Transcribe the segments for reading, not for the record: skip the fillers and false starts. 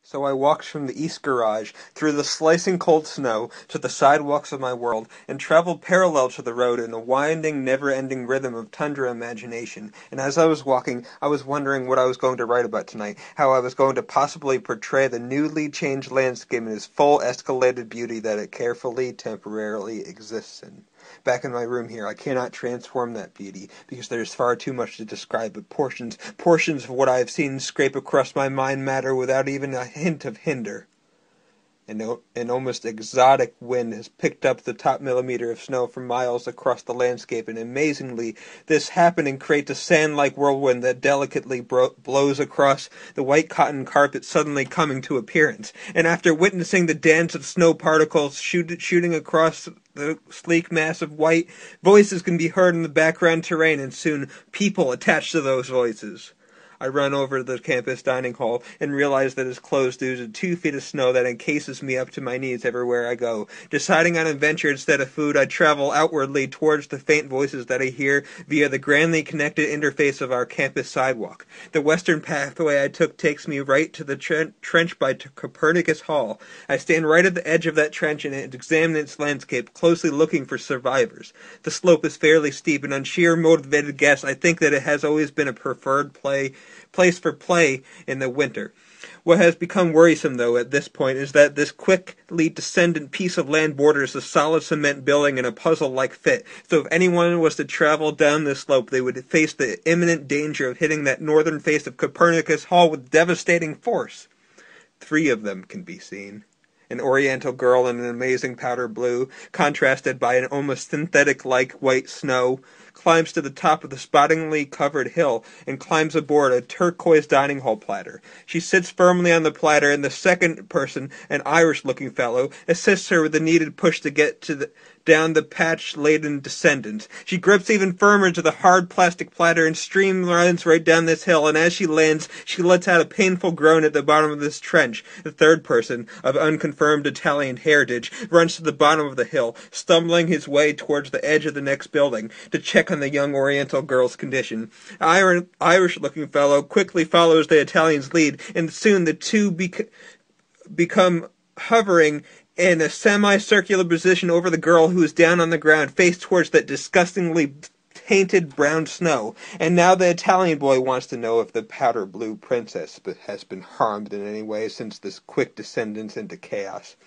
So I walked from the east garage, through the slicing cold snow, to the sidewalks of my world, and traveled parallel to the road in a winding, never-ending rhythm of tundra imagination. And as I was walking, I was wondering what I was going to write about tonight, how I was going to possibly portray the newly changed landscape in its full escalated beauty that it carefully, temporarily exists in. Back in my room here, I cannot transform that beauty, because there is far too much to describe, but portions of what I have seen scrape across my mind matter without even a hint of hinder. An almost exotic wind has picked up the top millimeter of snow for miles across the landscape, and amazingly, this happening creates a sand-like whirlwind that delicately blows across the white cotton carpet suddenly coming to appearance. And after witnessing the dance of snow particles shooting across the sleek mass of white, voices can be heard in the background terrain, and soon people attached to those voices. I run over to the campus dining hall and realize that it's closed due to 2 feet of snow that encases me up to my knees everywhere I go. Deciding on adventure instead of food, I travel outwardly towards the faint voices that I hear via the grandly connected interface of our campus sidewalk. The western pathway I took takes me right to the trench by Copernicus Hall. I stand right at the edge of that trench and examine its landscape, closely looking for survivors. The slope is fairly steep, and on sheer motivated guess, I think that it has always been a preferred place for play in the winter. What has become worrisome, though, at this point, is that this quickly descendant piece of land borders a solid cement building in a puzzle-like fit, so if anyone was to travel down this slope, they would face the imminent danger of hitting that northern face of Copernicus Hall with devastating force. 3 of them can be seen. An oriental girl in an amazing powder blue, contrasted by an almost synthetic-like white snow, climbs to the top of the spottingly covered hill and climbs aboard a turquoise dining hall platter. She sits firmly on the platter, and the second person, an Irish-looking fellow, assists her with the needed push to get down the patch-laden descendant. She grips even firmer to the hard plastic platter and streamlines right down this hill, and as she lands, she lets out a painful groan at the bottom of this trench. The third person, of unconfirmed Italian heritage, runs to the bottom of the hill, stumbling his way towards the edge of the next building, to check on the young Oriental girl's condition. Irish-looking fellow quickly follows the Italian's lead, and soon the two become hovering in a semicircular position over the girl who is down on the ground, face towards that disgustingly tainted brown snow. And now the Italian boy wants to know if the powder blue princess has been harmed in any way since this quick descendance into chaos.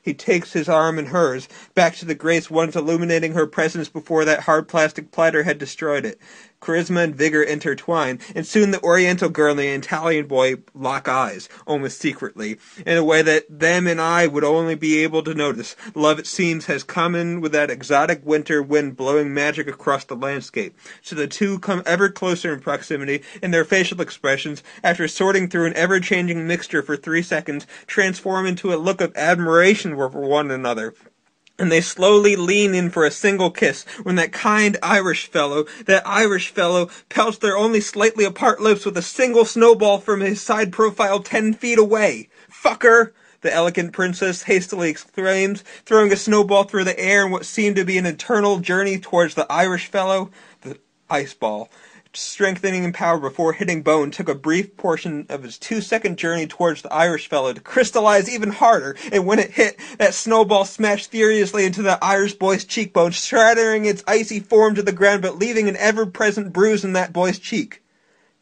He takes his arm in hers, back to the grace once illuminating her presence before that hard plastic platter had destroyed it. Charisma and vigor intertwine, and soon the Oriental girl and the Italian boy lock eyes, almost secretly, in a way that them and I would only be able to notice. Love, it seems, has come in with that exotic winter wind blowing magic across the landscape. So the two come ever closer in proximity, and their facial expressions, after sorting through an ever-changing mixture for 3 seconds, transform into a look of admiration for one another. And they slowly lean in for a single kiss, when that Irish fellow, pelts their only slightly apart lips with a single snowball from his side profile 10 feet away. "Fucker!" the elegant princess hastily exclaims, throwing a snowball through the air in what seemed to be an eternal journey towards the Irish fellow. The ice ball, strengthening in power before hitting bone, took a brief portion of its 2-second journey towards the Irish fellow to crystallize even harder, and when it hit, that snowball smashed furiously into the Irish boy's cheekbone, shattering its icy form to the ground, but leaving an ever-present bruise in that boy's cheek.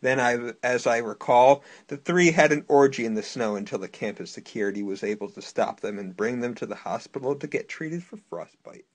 Then, as I recall, the 3 had an orgy in the snow until the campus security was able to stop them and bring them to the hospital to get treated for frostbite.